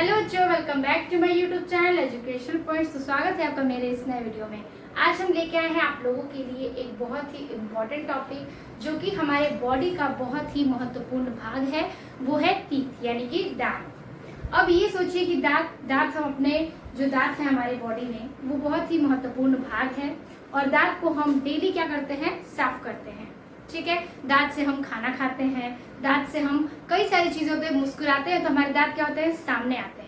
Hello बच्चों, welcome back to my YouTube channel education points. तो स्वागत है आपका मेरे इस नए वीडियो में। आज हम लेके आए हैं आप लोगों के लिए एक बहुत ही इम्पोर्टेंट टॉपिक, जो कि हमारे बॉडी का बहुत ही महत्वपूर्ण भाग है। वो है टीथ, यानी कि दांत। अब ये सोचिए कि दांत हम अपने जो दांत है हमारे बॉडी में, वो बहुत ही महत्वपूर्ण भाग है। और दांत को हम डेली क्या करते हैं, साफ करते हैं। ठीक है, दांत से हम खाना खाते हैं, दांत से हम कई सारी चीजें होते हैं, मुस्कुराते हैं तो हमारे दांत क्या होते हैं, सामने आते हैं।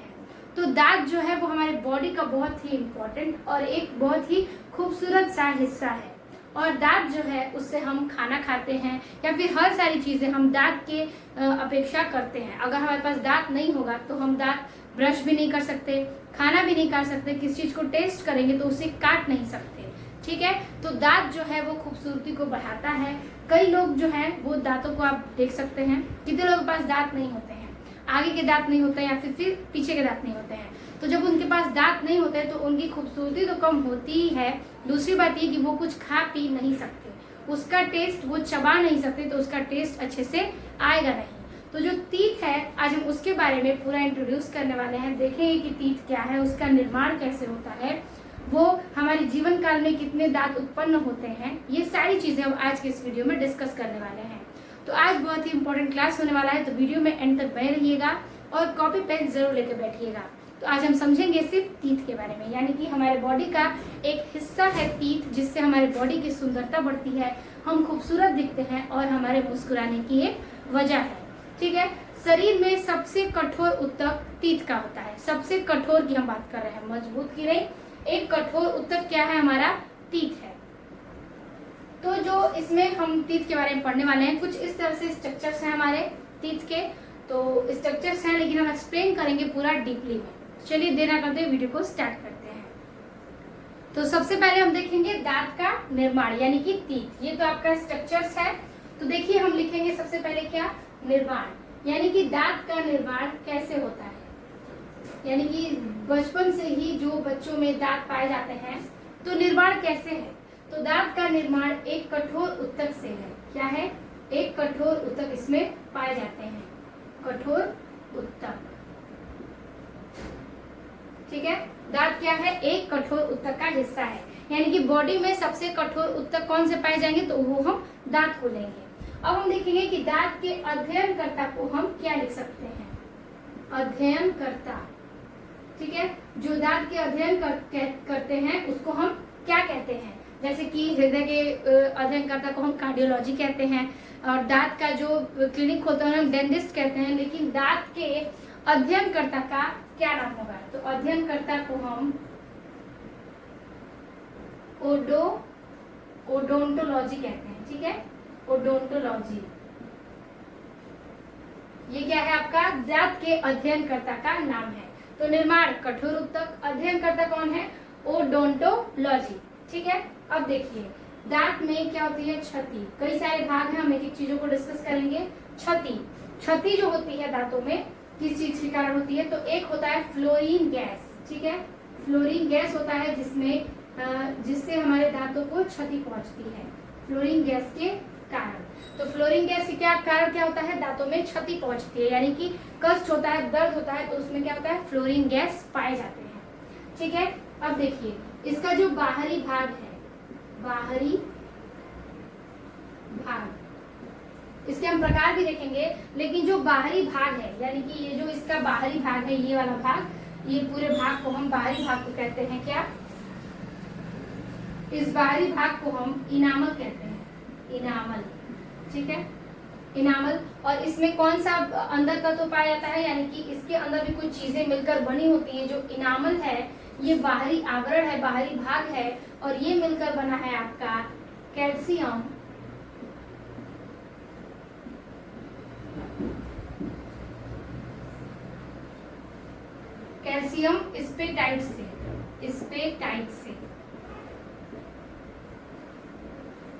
तो दांत जो है वो हमारे बॉडी का बहुत ही इम्पोर्टेंट और एक बहुत ही खूबसूरत सा हिस्सा है। और दांत जो है उससे हम खाना खाते हैं या फिर हर सारी चीजें हम दांत के अपेक्षा करते हैं। अगर हमारे पास दांत नहीं होगा तो हम दांत ब्रश भी नहीं कर सकते, खाना भी नहीं खा सकते, किसी चीज को टेस्ट करेंगे तो उसे काट नहीं सकते। ठीक है, तो दांत जो है वो खूबसूरती को बढ़ाता है। कई लोग जो हैं वो दांतों को आप देख सकते हैं, कितने लोगों के पास दांत नहीं होते हैं, आगे के दांत नहीं होते हैं या फिर पीछे के दांत नहीं होते हैं। तो जब उनके पास दांत नहीं होते तो उनकी खूबसूरती तो कम होती ही है। दूसरी बात ये कि वो कुछ खा पी नहीं सकते, उसका टेस्ट वो चबा नहीं सकते, तो उसका टेस्ट अच्छे से आएगा नहीं। तो जो टीथ है, आज हम उसके बारे में पूरा इंट्रोड्यूस करने वाले हैं। देखेंगे कि टीथ क्या है, उसका निर्माण कैसे होता है, वो हमारे जीवन काल में कितने दांत उत्पन्न होते हैं, ये सारी चीजें हम आज के इस वीडियो में डिस्कस करने वाले हैं। तो आज बहुत ही इंपॉर्टेंट क्लास होने वाला है, तो वीडियो में एंड तक बने रहिएगा और कॉपी पेन जरूर लेकर बैठिएगा। तो आज हम समझेंगे सिर्फ टीथ के बारे में, यानी कि हमारे बॉडी का एक हिस्सा है टीथ, जिससे हमारे बॉडी की सुंदरता बढ़ती है, हम खूबसूरत दिखते हैं और हमारे मुस्कुराने की एक वजह है। ठीक है, शरीर में सबसे कठोर ऊतक टीथ का होता है। सबसे कठोर की हम बात कर रहे हैं, मजबूत की नहीं। एक कठोर ऊतक क्या है, हमारा टीथ है। तो जो इसमें हम टीथ के बारे में पढ़ने वाले हैं, कुछ इस तरह से स्ट्रक्चर्स हैं हमारे टीथ के। तो स्ट्रक्चर्स हैं, लेकिन हम एक्सप्लेन करेंगे पूरा डीपली में। चलिए देर ना करते वीडियो को स्टार्ट करते हैं। तो सबसे पहले हम देखेंगे दांत का निर्माण, यानी कि टीथ। ये तो आपका स्ट्रक्चर्स है। तो देखिए हम लिखेंगे सबसे पहले क्या, निर्माण, यानी कि दांत का निर्माण कैसे होता है। यानी कि बचपन से ही जो बच्चों में दांत पाए जाते हैं, तो निर्माण कैसे है। तो दांत का निर्माण एक कठोर ऊतक से है। क्या है, एक कठोर ऊतक इसमें पाए जाते हैं, कठोर ऊतक। ठीक है, दांत क्या है, एक कठोर ऊतक का हिस्सा है। यानी कि बॉडी में सबसे कठोर ऊतक कौन से पाए जाएंगे, तो वो हम दांत को लेंगे। अब हम देखेंगे कि दांत के अध्ययनकर्ता को हम क्या लिख सकते हैं, अध्ययनकर्ता। ठीक है, जो दांत के अध्ययन करते हैं उसको हम क्या कहते हैं। जैसे कि हृदय के अध्ययनकर्ता को हम कार्डियोलॉजी कहते हैं, और दांत का जो क्लिनिक खोलता है हम डेंटिस्ट कहते हैं। लेकिन दांत के अध्ययनकर्ता का क्या नाम होगा, तो अध्ययनकर्ता को हम ओडोंटोलॉजी कहते हैं। ठीक है, ओडोंटोलॉजी। ये क्या है, आपका दांत के अध्ययनकर्ता का नाम है। तो निर्माण कठोर ऊतक, अध्ययनकर्ता कौन है, ओडोंटोलॉजी। ठीक है, अब देखिए दांत में क्या होती है, क्षति। कई सारे भाग हैं, हम एक एक चीजों को डिस्कस करेंगे। क्षति जो होती है दांतों में, किस चीज के कारण होती है, तो एक होता है फ्लोरीन गैस। ठीक है, फ्लोरीन गैस होता है जिससे हमारे दांतों को क्षति पहुंचती है, फ्लोरीन गैस के कारण। तो फ्लोरीन गैस के कारण क्या होता है, दांतों में क्षति पहुंचती है, यानी कि कष्ट होता है, दर्द होता है, तो उसमें क्या होता है, फ्लोरीन गैस पाए जाते हैं। ठीक है, अब देखिए इसका जो बाहरी भाग है, बाहरी भाग, इसके हम प्रकार भी देखेंगे। लेकिन जो बाहरी भाग है, यानी कि ये जो इसका बाहरी भाग है, ये वाला भाग, ये पूरे भाग को हम बाहरी भाग को कहते हैं क्या, इस बाहरी भाग को हम इनामल कहते हैं, इनामल। ठीक है, इनामल। और इसमें कौन सा अंदर तत्व पाया जाता है, यानी कि इसके अंदर भी कुछ चीजें मिलकर बनी होती हैं। जो इनामल है ये बाहरी आवरण है, बाहरी भाग है, और ये मिलकर बना है आपका कैल्शियम, कैल्शियम स्पेटाइट से, स्पेटाइट से।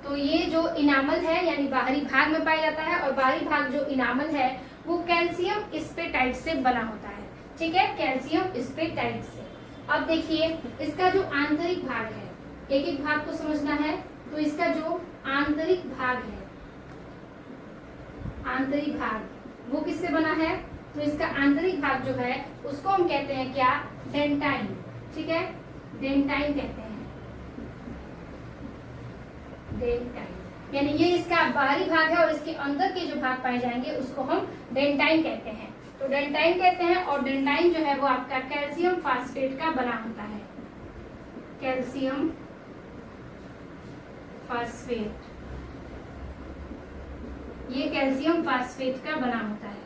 तो ये जो इनामल है यानी बाहरी भाग में पाया जाता है, और बाहरी भाग जो इनामल है वो कैल्शियम स्पेटाइट से बना होता है। ठीक है, कैल्शियम स्पेटाइट से। अब देखिए इसका जो आंतरिक भाग है, एक एक भाग को समझना है। तो इसका जो आंतरिक भाग है, आंतरिक भाग वो किससे बना है, तो इसका आंतरिक भाग जो है उसको हम कहते हैं क्या, डेंटाइन। ठीक है, डेंटाइन कहते हैं, डेंटाइन। यानी ये इसका बाहरी भाग है और इसके अंदर के जो भाग पाए जाएंगे उसको हम डेंटाइन कहते हैं। तो डेंटाइन कहते हैं, और डेंटाइन जो है वो आपका कैल्शियम फास्फेट का बना होता है, कैल्शियम फास्फेट, ये कैल्शियम फास्फेट का बना होता है।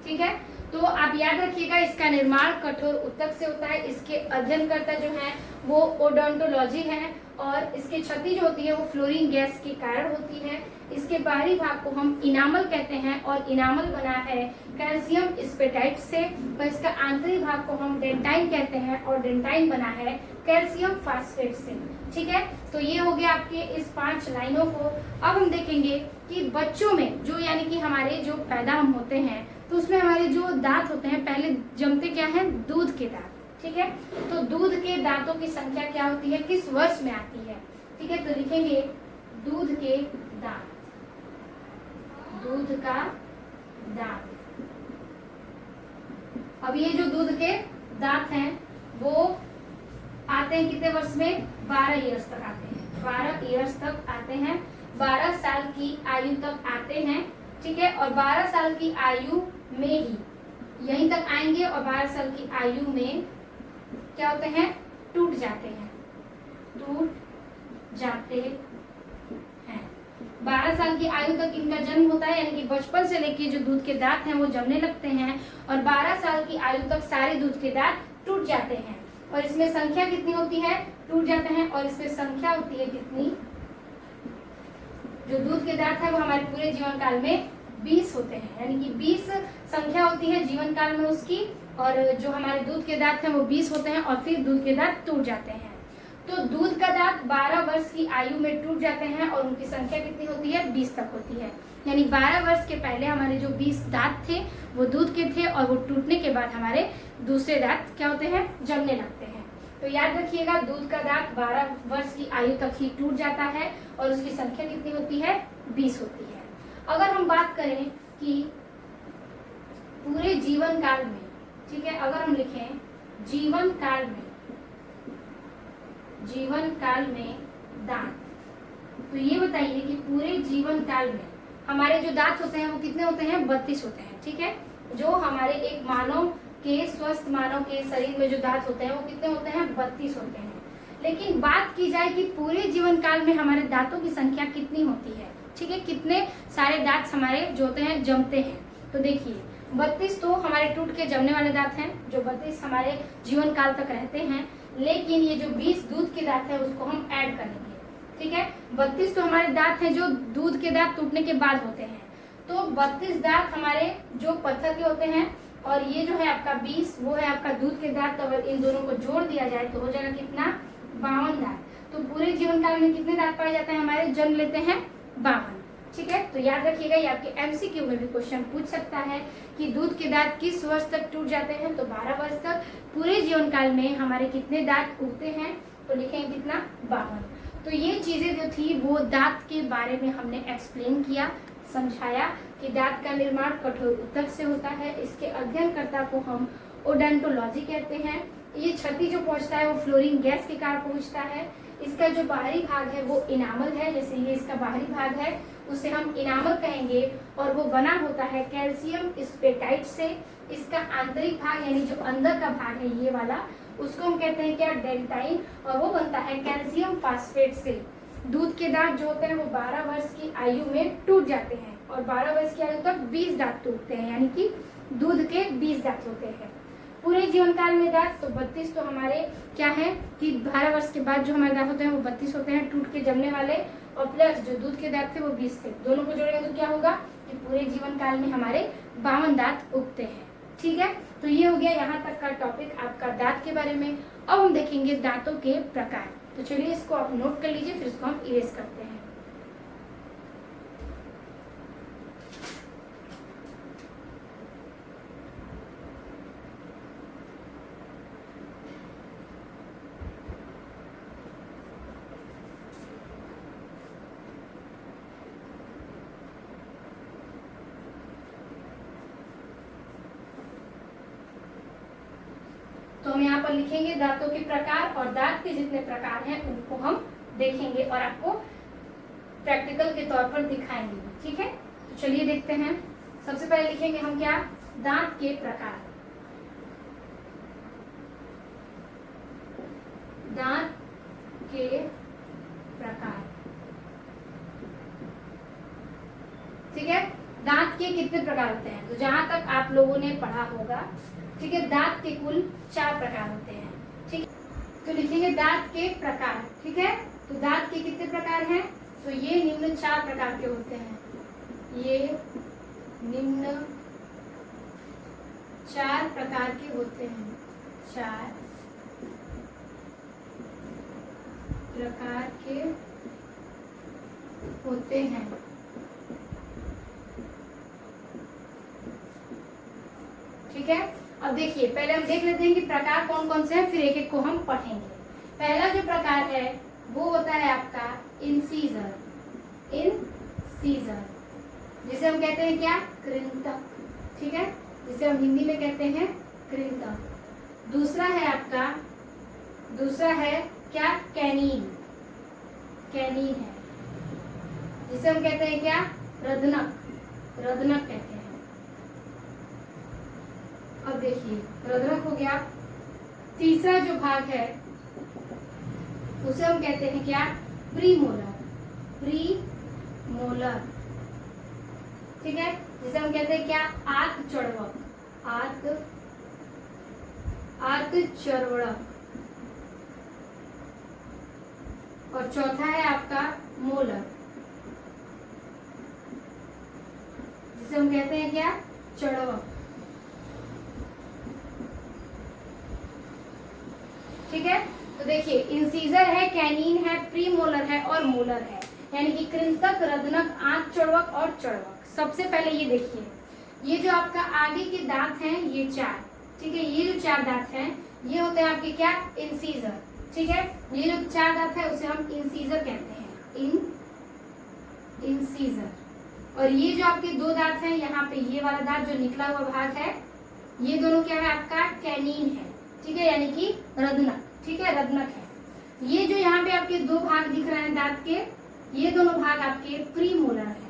ठीक है, तो आप याद रखिएगा इसका निर्माण कठोर ऊतक से होता है। इसके अध्ययनकर्ता जो है वो ओडोंटोलॉजी है, और इसकी क्षति जो होती है वो फ्लोरीन गैस के कारण होती है। इसके बाहरी भाग को हम इनामल कहते हैं, और इनामल बना है कैल्शियम स्पेटाइट से, और इसका आंतरिक भाग को हम डेंटाइन कहते हैं, और डेंटाइन बना है कैल्शियम फास्फेट से। ठीक है, तो ये हो गया आपके इस 5 लाइनों को। अब हम देखेंगे कि बच्चों में जो यानी कि हमारे जो पैदा हम होते हैं तो उसमें हमारे जो दांत होते हैं पहले जमते क्या है, दूध के दांत। ठीक है, तो दूध के दांतों की संख्या क्या होती है, किस वर्ष में आती है। ठीक है, तो लिखेंगे दूध के दांत, दूध का दांत। अब ये जो दूध के दांत हैं वो आते हैं कितने वर्ष में, 12 ईयर्स तक आते हैं, 12 ईयर्स तक आते हैं, 12 साल की आयु तक आते हैं। ठीक है, और 12 साल की आयु में ही यहीं तक आएंगे, और 12 साल की आयु में क्या होते हैं, टूट जाते हैं, टूट जाते हैं। 12 साल की आयु तक इनका जन्म होता है, यानी कि बचपन से लेके जो दूध के दांत हैं वो जमने लगते हैं, और 12 साल की आयु तक सारे दूध के दांत टूट जाते हैं। और इसमें संख्या कितनी होती है, टूट जाते हैं, और इसमें संख्या होती है कितनी, जो दूध के दांत है वो हमारे पूरे जीवन काल में 20 होते हैं, यानी कि 20 संख्या होती है जीवन काल में उसकी, और जो हमारे दूध के दांत हैं वो 20 होते हैं, और फिर दूध के दांत टूट जाते हैं। तो दूध का दांत 12 वर्ष की आयु में टूट जाते हैं, और उनकी संख्या कितनी होती है, 20 तक होती है। यानी 12 वर्ष के पहले हमारे जो 20 दांत थे वो दूध के थे, और वो टूटने के बाद हमारे दूसरे दांत क्या होते हैं, जमने लगते हैं। तो याद रखिएगा दूध का दांत 12 वर्ष की आयु तक ही टूट जाता है, और उसकी संख्या कितनी होती है, 20 होती है। अगर हम बात करें कि पूरे जीवन काल में, ठीक है, अगर हम लिखें जीवन काल में, जीवन काल में दांत, तो ये बताइए कि पूरे जीवन काल में हमारे जो दांत होते हैं वो कितने होते हैं, 32 होते हैं। ठीक है, जो हमारे एक मानव के, स्वस्थ मानव के शरीर में जो दांत होते हैं वो कितने होते हैं, 32 होते हैं। लेकिन बात की जाए कि पूरे जीवन काल में हमारे दांतों की संख्या कितनी होती है, ठीक है, कितने सारे दांत हमारे जो होते हैं जमते हैं, तो देखिए 32 तो हमारे टूट के जमने वाले दांत हैं, जो 32 हमारे जीवन काल तक रहते हैं। लेकिन ये जो 20 दूध के दांत है उसको हम ऐड करेंगे। ठीक है, 32 तो हमारे दांत हैं जो दूध के दांत टूटने के बाद होते हैं, तो 32 दांत हमारे जो पत्थर के होते हैं, और ये जो है आपका 20 वो है आपका दूध के दांत। तो अगर इन दोनों को जोड़ दिया जाए तो हो जाएगा कितना, 52 दांत। तो पूरे जीवन काल में कितने दांत पाए जाते हैं हमारे, जन्म लेते हैं 52। ठीक है, तो याद रखिएगा ये आपके एमसीक्यू में भी क्वेश्चन पूछ सकता है कि दूध के दांत किस वर्ष तक टूट जाते हैं, तो 12 वर्ष तक। पूरे जीवन काल में हमारे कितने दांत उगते हैं, तो लिखेंगे कितना, 52। तो ये चीजें जो थी वो दांत के बारे में हमने एक्सप्लेन किया, समझाया कि दांत का निर्माण कठोर ऊतक से होता है। इसके अध्ययनकर्ता को हम ओडोंटोलॉजी कहते हैं। ये क्षति जो पहुंचता है वो फ्लोरीन गैस के कारण पहुंचता है। इसका जो बाहरी भाग है वो इनामल है, जैसे ये इसका बाहरी भाग है उसे हम इनामल कहेंगे, और वो बना होता है कैल्शियम स्पेटाइट से। इसका आंतरिक भाग यानी जो अंदर का भाग है ये वाला, उसको हम कहते हैं क्या, डेंटाइन, और वो बनता है कैल्शियम फास्फेट से। दूध के दांत जो होते हैं वो 12 वर्ष की आयु में टूट जाते हैं, और 12 वर्ष की आयु तक 20 दांत टूटते हैं, यानी कि दूध के 20 दांत होते हैं। पूरे जीवन काल में दांत तो 32 तो हमारे क्या है कि 12 वर्ष के बाद जो हमारे दांत होते हैं वो 32 होते हैं टूट के जमने वाले, और प्लस जो दूध के दांत थे वो 20 थे। दोनों को जोड़ेंगे तो क्या होगा कि पूरे जीवन काल में हमारे 52 दांत उगते हैं। ठीक है, तो ये हो गया यहाँ तक का टॉपिक आपका दांत के बारे में। अब हम देखेंगे दांतों के प्रकार। तो चलिए इसको आप नोट कर लीजिए, फिर इसको हम इरेज करते हैं। तो हम यहाँ पर लिखेंगे दांतों के प्रकार, और दांत के जितने प्रकार हैं उनको हम देखेंगे और आपको प्रैक्टिकल के तौर पर दिखाएंगे। ठीक है, तो चलिए देखते हैं। सबसे पहले लिखेंगे हम क्या, दांत के प्रकार। दांत के प्रकार। ठीक है, दांत के कितने प्रकार होते हैं, तो जहां तक आप लोगों ने पढ़ा होगा, ठीक है, दांत के कुल 4 प्रकार होते हैं। ठीक है, तो लिखेंगे दांत के प्रकार। ठीक है, तो दांत के कितने प्रकार हैं, तो ये निम्न 4 प्रकार के होते हैं। ये निम्न 4 प्रकार के होते हैं। 4 प्रकार के होते हैं। ठीक है, अब देखिए पहले हम देख लेते हैं कि प्रकार कौन कौन से हैं, फिर एक एक को हम पढ़ेंगे। पहला जो प्रकार है वो होता है आपका इंसीजर। इंसीजर जिसे हम कहते हैं क्या, कृंतक। ठीक है, जिसे हम हिंदी में कहते हैं कृंतक। दूसरा है आपका, दूसरा है क्या, कैनीन। कैनीन है जिसे हम कहते हैं क्या, रदनक। रदनक कहते हैं। अब देखिए रदनक हो गया। तीसरा जो भाग है उसे हम कहते हैं क्या, प्रीमोलर। प्रीमोलर, ठीक है, जिसे हम कहते हैं क्या, आत चढ़वक। आत चढ़वक। और चौथा है आपका मोलर, जिसे हम कहते हैं क्या, चढ़वक। ठीक है, तो देखिए इंसीजर है, कैनीन है, प्रीमोलर है और मोलर है, यानी कि कृंतक, रदनक, आंत चढ़वक और चढ़वक। सबसे पहले ये देखिए, ये जो आपका आगे के दांत हैं ये 4, ठीक है, ये जो 4 दांत हैं ये होते हैं आपके क्या, इंसीजर। ठीक है, ये जो 4 दांत है उसे हम इंसीजर कहते हैं। इंसीजर। और ये जो आपके 2 दांत हैं, यहाँ पे ये वाला दांत जो निकला हुआ भाग है, ये दोनों क्या है आपका, कैनीन है। ठीक है, यानी कि रदनक। ठीक है, रदनक है। ये जो यहाँ पे आपके 2 भाग दिख रहे हैं दांत के, ये दोनों भाग आपके प्रीमोलर है।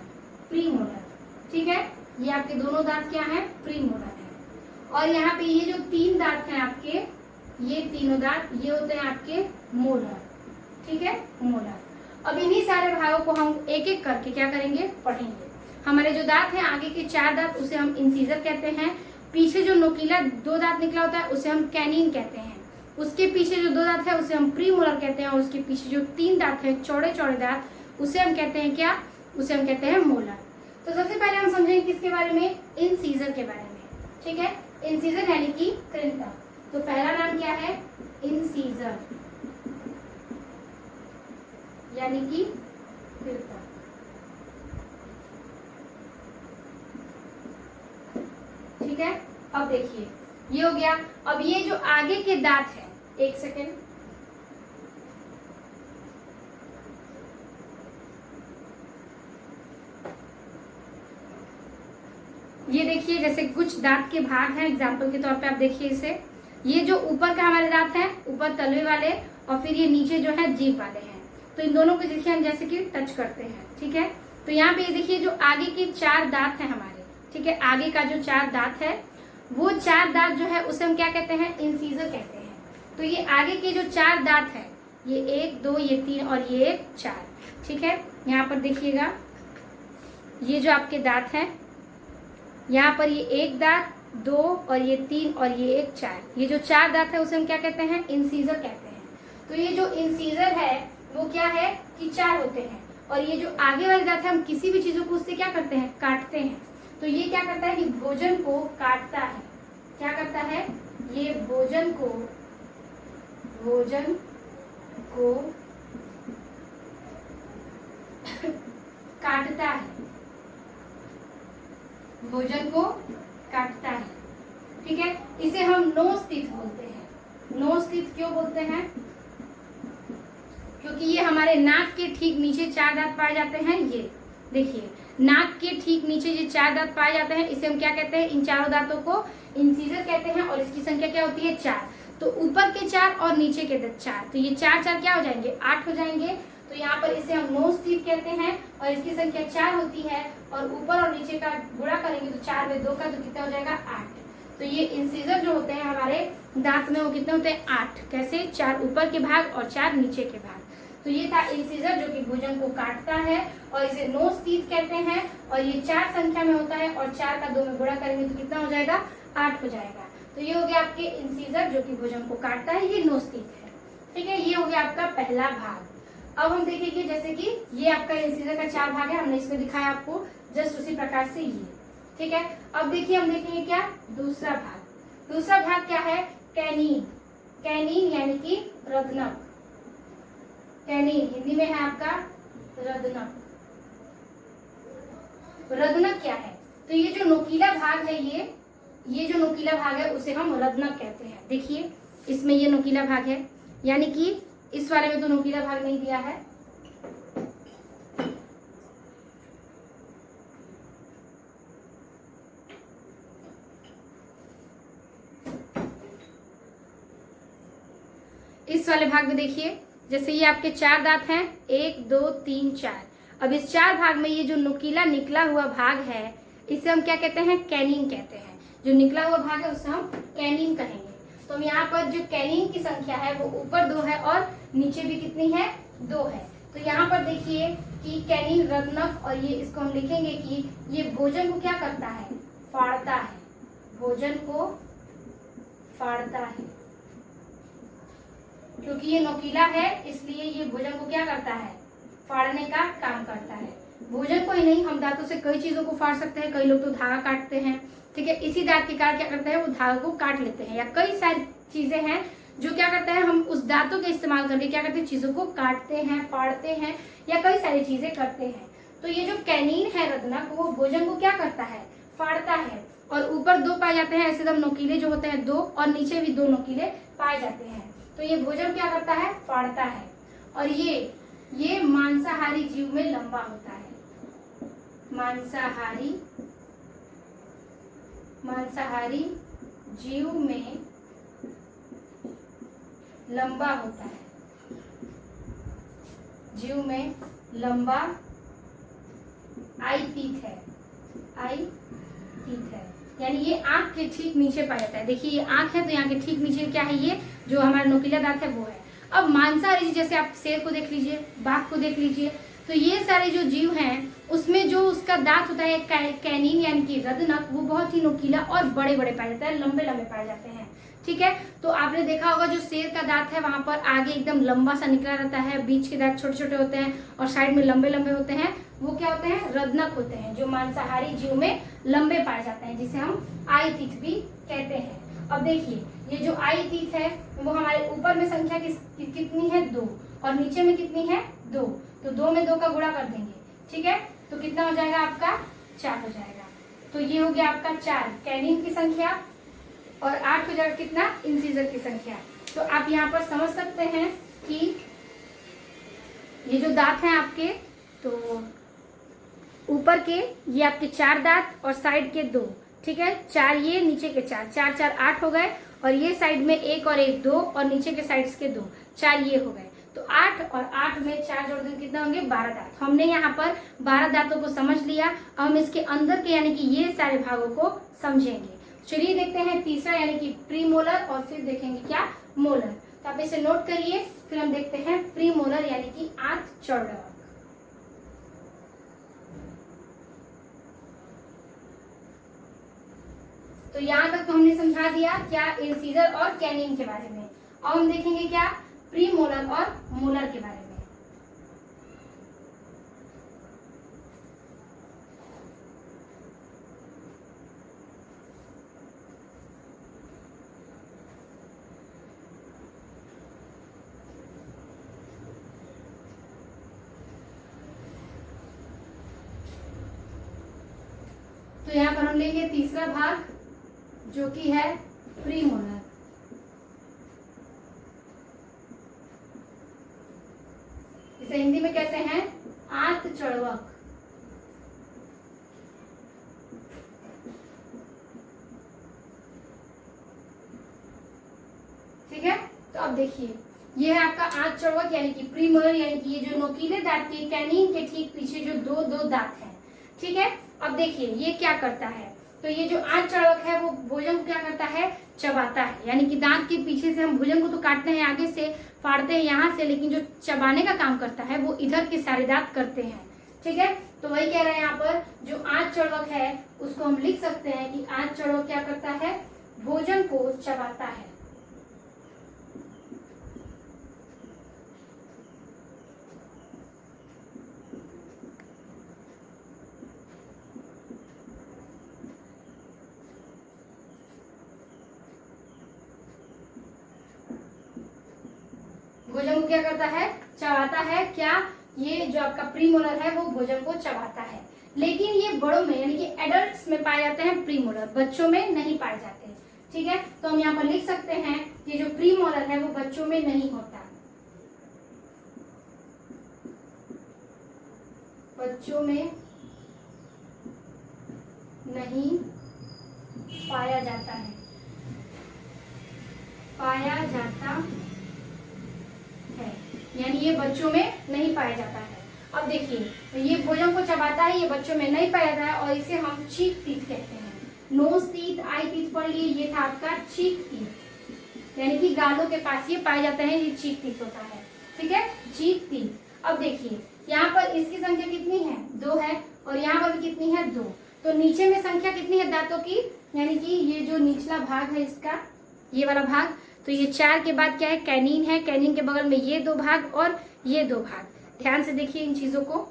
प्रीमोलर, ठीक है, ये आपके दोनों दांत क्या है, प्रीमोलर है। और यहाँ पे ये जो 3 दांत हैं आपके, ये तीनों दांत ये होते हैं आपके मोलर। ठीक है, मोलर। अब इन्हीं सारे भागों को हम एक एक करके क्या करेंगे, पढ़ेंगे। हमारे जो दांत हैं आगे के 4 दांत उसे हम इंसीजर कहते हैं। पीछे जो नोकीला 2 दांत निकला होता है उसे हम कैनीन कहते हैं। उसके पीछे जो 2 दांत है उसे हम प्रीमोलर कहते हैं। और उसके पीछे जो 3 दांत है, चौड़े चौड़े दांत, उसे हम कहते हैं क्या, उसे हम कहते हैं मोलर। तो सबसे पहले हम समझेंगे किसके बारे में, इंसीजर के बारे में। ठीक है, इंसीजर यानी कि कृंतक। तो पहला नाम क्या है, इंसीजर यानी कि कृंतक। ठीक है, अब देखिए ये हो गया। अब ये जो आगे के दांत है, एक सेकेंड, ये देखिए जैसे कुछ दांत के भाग हैं, एग्जाम्पल के तौर पे आप देखिए इसे। ये जो ऊपर का हमारे दांत है, ऊपर तलवे वाले, और फिर ये नीचे जो है जीभ वाले हैं। तो इन दोनों को देखिए हम जैसे कि टच करते हैं। ठीक है, तो यहाँ पे देखिए जो आगे के 4 दांत हैं हमारे, ठीक है, आगे का जो 4 दांत है, वो 4 दांत जो है उसे हम क्या कहते हैं, इंसीजर कहते हैं। तो ये आगे के जो 4 दांत है, ये 1, 2, ये 3 और ये 4। ठीक है, यहाँ पर देखिएगा ये जो आपके दांत हैं, यहाँ पर ये 1 दांत, 2 और ये 3 और ये 4, ये जो 4 दांत है उसे हम क्या कहते हैं, इंसीजर कहते हैं। तो ये जो इंसीजर है वो क्या है कि 4 होते हैं। और ये जो आगे वाले दांत है, हम किसी भी चीजों को उससे क्या करते हैं, काटते हैं। तो ये क्या करता है कि भोजन को काटता है। क्या करता है, ये भोजन को काटता है। भोजन को काटता है। ठीक है, इसे हम नोस्थित बोलते हैं। नोस्थित क्यों बोलते हैं, क्योंकि ये हमारे नाक के ठीक नीचे 4 दांत पाए जाते हैं। ये देखिए नाक के ठीक नीचे ये 4 दांत पाए जाते हैं, इसे हम क्या कहते हैं, इन चारों दांतों को इंसीजर कहते हैं। और इसकी संख्या क्या होती है, 4। तो ऊपर के 4 और नीचे के 4, तो ये 4 4 क्या हो जाएंगे, 8 हो जाएंगे। तो यहाँ पर इसे हम नोज टीथ कहते हैं और इसकी संख्या 4 होती है और ऊपर और नीचे का गुणा करेंगे तो 4 में 2 का तो कितना हो जाएगा, 8। तो ये इंसिजर जो होते हैं हमारे दांत में वो कितने होते हैं, 8। कैसे, 4 ऊपर के भाग और 4 नीचे के भाग। तो ये था इंसिजर जो कि भोजन को काटता है और इसे नोज टीथ कहते हैं और ये 4 संख्या में होता है और 4 का 2 में गुणा करेंगे तो कितना हो जाएगा, 8 हो जाएगा। तो ये हो गया आपके इंसिजर जो कि भोजन को काटता है, ये नोज टीथ है। ठीक है, ये हो गया आपका पहला भाग। अब हम देखेंगे जैसे कि ये आपका इंसिजर का 4 भाग है, हमने इसमें दिखाया आपको जस्ट उसी प्रकार से ये। ठीक है, अब देखिए हम देखेंगे क्या, दूसरा भाग। दूसरा भाग क्या है, कैनीन। कैनीन यानी कि रदनक। कैनीन हिंदी में है आपका रदनक। रदनक क्या है, तो ये जो नोकीला भाग है, ये जो नोकीला भाग है उसे हम रदनक कहते हैं। देखिए इसमें ये नोकीला भाग है, यानी कि इस वाले में तो नोकीला भाग नहीं दिया है। इस वाले भाग में देखिए, जैसे ये आपके 4 दांत हैं, 1 2 3 4। अब इस 4 भाग में ये जो नुकीला निकला हुआ भाग है इसे हम क्या कहते हैं, कैनीन कहते हैं। जो निकला हुआ भाग है उसे हम कैनीन कहेंगे। तो हम यहाँ पर जो कैनीन की संख्या है वो ऊपर 2 है और नीचे भी कितनी है, 2 है। तो यहाँ पर देखिए कि कैनीन रदनक, और ये इसको हम लिखेंगे कि ये भोजन को क्या करता है, फाड़ता है। भोजन को फाड़ता है, क्योंकि ये नोकीला है इसलिए ये भोजन को क्या करता है, फाड़ने का काम करता है। भोजन को ही नहीं, हम दांतों से कई चीजों को फाड़ सकते हैं। कई लोग तो धागा काटते हैं, ठीक है, इसी दांत के कारण क्या करते हैं, वो धागा को काट लेते हैं। या कई सारी चीजें हैं जो क्या करते हैं, हम उस दांतों के इस्तेमाल करके क्या करते हैं, चीजों को काटते हैं, फाड़ते हैं या कई सारी चीजें करते हैं। तो ये जो कैनीन है रदनक, वो भोजन को क्या करता है, फाड़ता है। और ऊपर 2 पाए जाते हैं, ऐसे एकदम नोकीले जो होते हैं 2, और नीचे भी 2 नोकीले पाए जाते हैं। तो ये भोजन क्या करता है, फाड़ता है। और ये मांसाहारी जीव में लंबा होता है। मांसाहारी जीव में लंबा होता है। जीव में लंबा आई टीथ है। यानी ये आंख के ठीक नीचे पाया जाता है। देखिए ये आंख है तो यहाँ के ठीक नीचे क्या है, ये जो हमारा नोकीला दांत है वो है। अब मांसाहारी, जैसे आप शेर को देख लीजिए, बाघ को देख लीजिए, तो ये सारे जो जीव हैं उसमें जो उसका दांत होता है कैनीन यानी कि रदनक, वो बहुत ही नोकीला और बड़े बड़े पाए जाते हैं, लंबे लंबे पाए जाते हैं। ठीक है, तो आपने देखा होगा जो शेर का दांत है वहां पर आगे एकदम लंबा सा निकला रहता है, बीच के दांत छोटे छोटे होते हैं और साइड में लंबे लंबे होते हैं, वो क्या होते हैं, रदनक होते हैं, जो मांसाहारी जीव में लंबे पाए जाते हैं, जिसे हम आई टीथ भी कहते हैं। अब देखिए ये जो आई टीथ है वो हमारे ऊपर में संख्या कितनी है, 2, और नीचे में कितनी है, 2। तो 2 में 2 का गुणा कर देंगे, ठीक है, तो कितना हो जाएगा आपका, 4 हो जाएगा। तो ये हो गया आपका 4 कैनीन की संख्या और 8 हो जाएगा कितना, इंसिजर की संख्या। तो आप यहाँ पर समझ सकते हैं कि ये जो दांत हैं आपके, तो ऊपर के ये आपके 4 दांत और साइड के 2, ठीक है, 4 ये, नीचे के 4, 4 4 8 हो गए, और ये साइड में 1 और 1 2, और नीचे के साइड्स के 2, 4 ये हो गए। तो 8 और 8 में 4 जोड़ देंगे कितना होंगे, 12 दांत। हमने यहाँ पर 12 दांतों को समझ लिया। अब हम इसके अंदर के यानी कि ये सारे भागों को समझेंगे। चलिए देखते हैं तीसरा यानी कि प्री मोलर, और फिर देखेंगे क्या, मोलर। तो आप इसे नोट करिए, फिर हम देखते हैं प्री मोलर यानी कि आंत चौड़क। तो यहाँ तक तो हमने समझा दिया क्या, इंसिजर और कैनिन के बारे में। अब हम देखेंगे क्या, प्री मोलर और मोलर के बारे में। तो यहाँ पर हम लेंगे तीसरा भाग जो कि है प्री मोलर। इसे हिंदी में कहते हैं आंत चौड़क। ठीक है। तो अब देखिए ये है आपका आंत चौड़वक यानी कि प्रीमोलर, यानी कि ये जो नोकीले दांत के कैनिन के ठीक पीछे जो दो दो दांत हैं। ठीक है। अब देखिए ये क्या करता है, तो ये जो आंत चौड़वक है वो भोजन को क्या करता है, चबाता है। यानी कि दांत के पीछे से हम भोजन को तो काटते हैं, आगे से फाड़ते हैं यहाँ से, लेकिन जो चबाने का काम करता है वो इधर के सारे दांत करते हैं। ठीक है। तो वही कह रहे हैं यहाँ पर, जो आंत चौड़वक है उसको हम लिख सकते हैं कि आंत चौड़वक क्या करता है, भोजन को चबाता है। भोजन को क्या करता है, चबाता है। क्या, ये जो आपका प्रीमोलर है वो भोजन को चबाता है। लेकिन ये बड़ों में यानी कि एडल्ट्स में पाए जाते हैं प्रीमोलर, बच्चों में नहीं पाए जाते। ठीक है। तो हम यहाँ पर लिख सकते हैं ये जो प्रीमोलर है वो बच्चों में नहीं होता, बच्चों में नहीं पाया जाता है, पाया जाता है, यानी ये बच्चों में नहीं पाया जाता है। अब देखिए ये भोजन को चबाता है, ये बच्चों में नहीं पाया जाता है, और इसे हम चीक टीथ कहते हैं। नोज टीथ, आई टीथ पढ़ लिए, ये था आपका चीक टीथ, यानी कि गालों के पास ये पाए जाते हैं, ये चीक टीथ होता है। ठीक है, चीक टीथ। अब देखिए यहाँ पर इसकी संख्या कितनी है, 2 है, और यहाँ पर भी कितनी है, 2। तो नीचे में संख्या कितनी है दांतों की, यानी कि ये जो निचला भाग है इसका, ये वाला भाग, तो ये 4 के बाद क्या है, कैनिन है, कैनिन के बगल में ये 2 भाग और ये 2 भाग। ध्यान से देखिए इन चीजों को।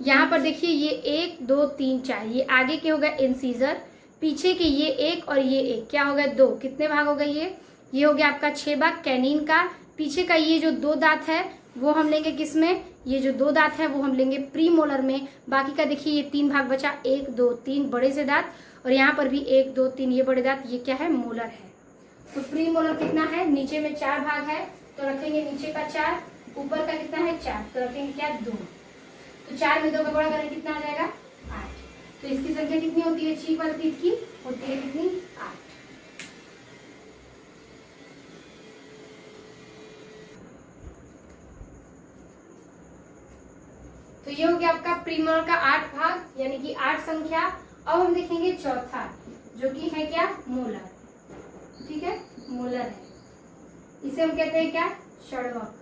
यहाँ पर देखिए ये 1 2 3 4, ये आगे के हो गए इंसीजर, पीछे के ये 1 और ये 1, क्या हो गया, 2। कितने भाग हो गए, ये हो गया आपका 6 भाग कैनिन का। पीछे का ये जो 2 दांत है वो हम लेंगे किसमें, ये जो 2 दांत है वो हम लेंगे प्रीमोलर में। बाकी का देखिए ये 3 भाग बचा, 1 2 3 बड़े से दांत, और यहाँ पर भी 1 2 3 ये बड़े दांत, ये क्या है, मोलर है। तो प्रीमोलर कितना है, नीचे में 4 भाग है तो रखेंगे नीचे का 4, ऊपर का कितना है 4 तो रखेंगे क्या, 2। तो 4 में 2 का गुणा करें कितना आ जाएगा, 8। तो इसकी संख्या कितनी होती है, चीक वाले टीथ की होती है कितनी, 8। तो ये हो गया आपका प्रीमोलर का 8 भाग, यानी कि 8 संख्या। अब हम देखेंगे चौथा, जो कि है क्या, मोलर। ठीक है, मोलर है, इसे हम कहते हैं क्या, षडवक।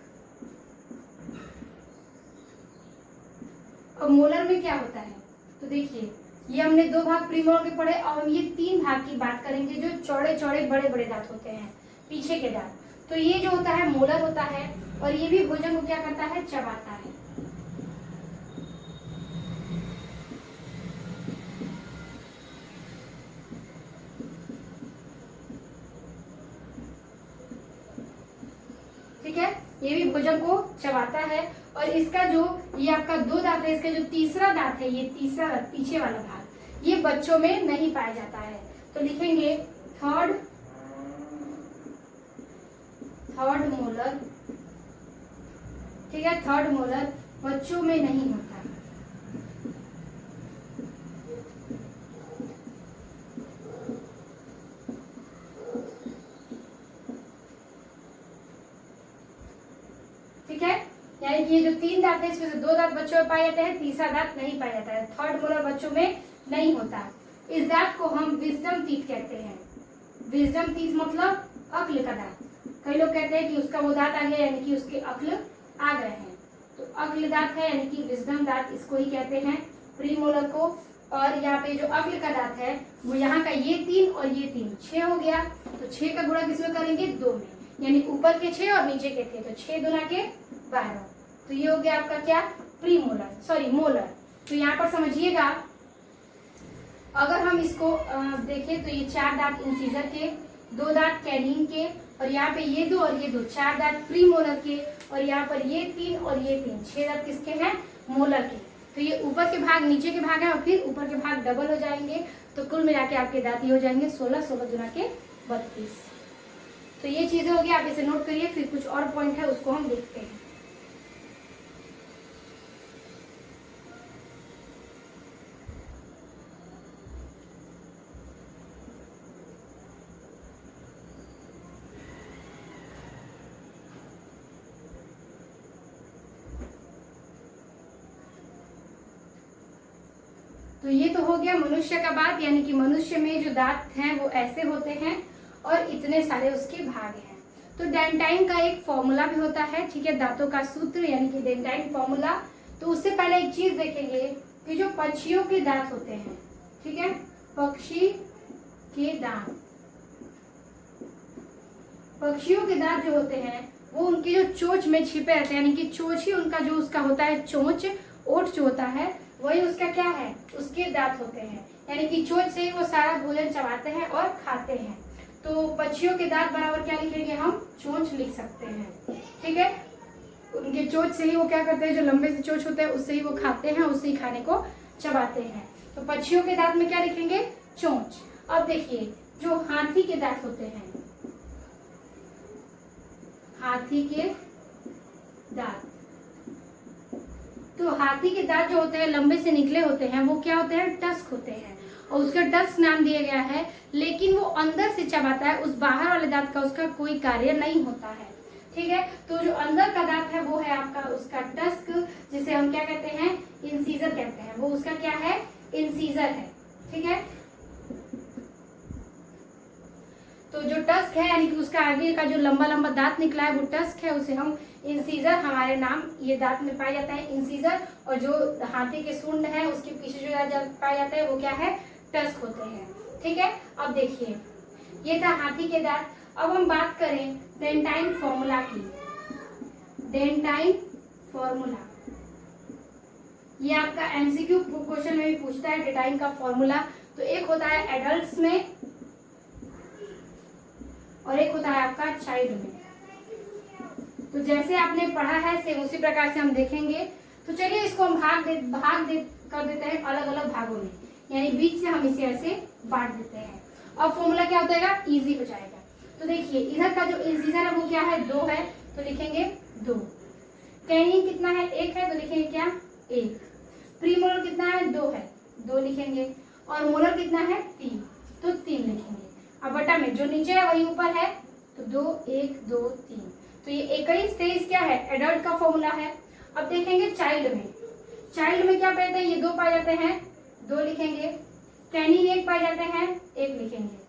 अब मोलर में क्या होता है, तो देखिए ये हमने 2 भाग प्रीमोलर के पढ़े, और हम ये 3 भाग की बात करेंगे जो चौड़े चौड़े बड़े बड़े दांत होते हैं, पीछे के दांत। तो ये जो होता है मोलर होता है, और ये भी भोजन को क्या करता है, चबाता है। ठीक है, ये भी भोजन को चबाता है। और इसका जो ये आपका 2 दांत है, इसका जो तीसरा दांत है, ये तीसरा पीछे वाला भाग, ये बच्चों में नहीं पाया जाता है। तो लिखेंगे थर्ड मोलर। ठीक है, थर्ड मोलर बच्चों में नहीं होता। ठीक है, यानी कि ये जो 3 दांत है इसमें से 2 दांत बच्चों में पाए जाते हैं, तीसरा दांत नहीं पाया जाता है। थर्ड मोलर बच्चों में नहीं होता। इस दांत को हम विजडम टीथ कहते हैं। विजडम टीथ मतलब अक्ल का दांत। कई लोग कहते हैं कि उसका वो दांत आ गया, यानी कि उसके अक्ल आ गए हैं। तो अक्ल दांत है, यानी कि विजडम दांत, इसको ही कहते हैं प्रीमोलर को। और यहाँ पे जो अक्ल का दांत है वो यहाँ का ये 3 और ये 3, 6 हो गया। तो 6 का गुणा किसमें करेंगे, 2 में, यानी ऊपर के 6 और नीचे के थे, तो 6 दूना के 12। तो ये हो गया आपका क्या, प्रीमोलर, सॉरी मोलर। तो यहाँ पर समझिएगा, अगर हम इसको देखें तो ये 4 दांत इंसीजर के, 2 दांत कैनिन के, और यहाँ पे ये 2 और ये 2, 4 दांत प्रीमोलर के, और यहाँ पर ये 3 और ये 3, 6 दांत किसके हैं, मोलर के। तो ये ऊपर के भाग नीचे के भाग है, और फिर ऊपर के भाग डबल हो जाएंगे। तो कुल मिला के आपके दांत ये हो जाएंगे 16, 16 दूना के 32। तो ये चीजें होगी, आप इसे नोट करिए। फिर कुछ और पॉइंट है उसको हम देखते हैं। तो ये तो हो गया मनुष्य का बात, यानी कि मनुष्य में जो दांत हैं वो ऐसे होते हैं और इतने सारे उसके भाग हैं। तो डेंटाइन का एक फॉर्मूला भी होता है, ठीक है, दांतों का सूत्र यानी कि डेंटाइन फॉर्मूला। तो उससे पहले एक चीज देखेंगे कि जो पक्षियों के दांत होते हैं, ठीक है, पक्षियों के दांत जो होते हैं वो उनकी जो चोंच में छिपे रहते हैं, यानी कि चोंच ही उनका जो उसका होता है, चोंच, ओठ जो होता है वही उसका क्या है, उसके दांत होते हैं। यानी कि चोंच से ही वो सारा भोजन चबाते हैं और खाते हैं। तो पक्षियों के दांत बराबर क्या लिखेंगे हम, चोंच लिख सकते हैं, ठीक है। उनके चोंच से ही वो क्या करते हैं, जो लंबे से चोंच होते हैं उससे ही वो खाते हैं, उससे ही खाने को चबाते हैं। तो पक्षियों के दांत में क्या लिखेंगे, चोंच। अब देखिए जो हाथी के दांत होते हैं, हाथी के दांत, तो हाथी के दांत जो होते हैं लंबे से निकले होते हैं, वो क्या होते हैं, टस्क होते हैं, और उसका टस्क नाम दिया गया है। लेकिन वो अंदर से चबाता है, उस बाहर वाले दांत का उसका कोई कार्य नहीं होता है, ठीक है। तो जो अंदर का दांत है वो है आपका उसका टस्क, जिसे हम क्या कहते हैं, इंसीजर कहते हैं। वो उसका क्या है, इंसीजर है, ठीक है। तो जो टस्क है यानी कि उसका आगे का जो लंबा लंबा दांत निकला है वो टस्क है, उसे हम इंसीजर, हमारे नाम ये दांत में पाया जाता है इंसीजर। और जो हाथी के सूंड है उसके पीछे जो पाया जाता है वो क्या है, टस्क होते हैं, ठीक है। अब देखिए ये था हाथी के दांत। अब हम बात करें डेंटाइन फॉर्मूला की। डेंटाइन फॉर्मूला ये आपका एमसीक्यू क्वेश्चन में भी पूछता है, डेंटाइन का फॉर्मूला। तो एक होता है एडल्ट्स में और एक होता है आपका चाइल्ड में। तो जैसे आपने पढ़ा है सेम उसी प्रकार से हम देखेंगे। तो चलिए इसको हम कर देते हैं अलग अलग भागों में, यानी बीच से हम इसे ऐसे बांट देते हैं और फॉर्मूला क्या हो जाएगा, इजी हो जाएगा। तो देखिए इधर का जो इंसीजर है वो क्या है, 2 है, तो लिखेंगे 2। कैनियन कितना है, 1 है, तो लिखेंगे क्या, 1। प्रीमोलर कितना है, 2 है, 2 लिखेंगे। और मोलर कितना है, 3, तो 3 लिखेंगे। अब बटा में जो नीचे है वही ऊपर है, तो 2, 1, 2, 3। तो ये 21, 23 क्या है, एडल्ट का फॉर्मूला है। अब देखेंगे चाइल्ड में। चाइल्ड में क्या पाए जाते हैं, ये 2 पाए जाते हैं, 2 लिखेंगे। कैनिन 1 पाए जाते हैं, 1 लिखेंगे।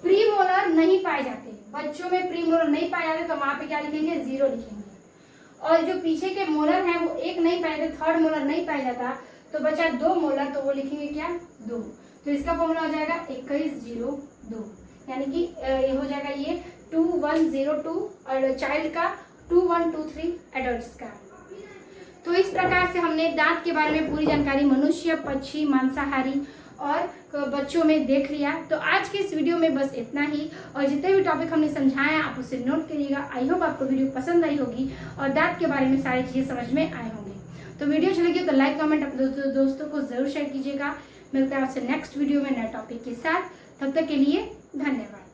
प्रीमोलर नहीं पाए जाते, बच्चों में प्रीमोलर नहीं पाए जाते, तो वहां पे क्या लिखेंगे, 0 लिखेंगे। और जो पीछे के मोलर हैं वो 1 नहीं पाए जाते, थर्ड मोलर नहीं पाया जाता, तो बचा 2 मोलर, तो वो लिखेंगे क्या, 2। तो इसका फॉर्मूला हो जाएगा 21, 0, 2, यानी कि ये हो जाएगा ये 2102 और चाइल्ड का 2123 एडल्ट्स का। तो इस प्रकार से हमने दांत के बारे में पूरी जानकारी मनुष्य, पक्षी, मांसाहारी और बच्चों में देख लिया। तो आज के इस वीडियो में बस इतना ही, और जितने भी टॉपिक हमने समझाया आप उसे नोट करिएगा। आई होप आपको वीडियो पसंद आई होगी और दांत के बारे में सारी चीजें समझ में आए होंगे। तो वीडियो अच्छी लगी तो लाइक कमेंट अपने दोस्तों को जरूर शेयर कीजिएगा। मिलते हैं आपसे नेक्स्ट वीडियो में नए टॉपिक के साथ, तब तक के लिए धन्यवाद।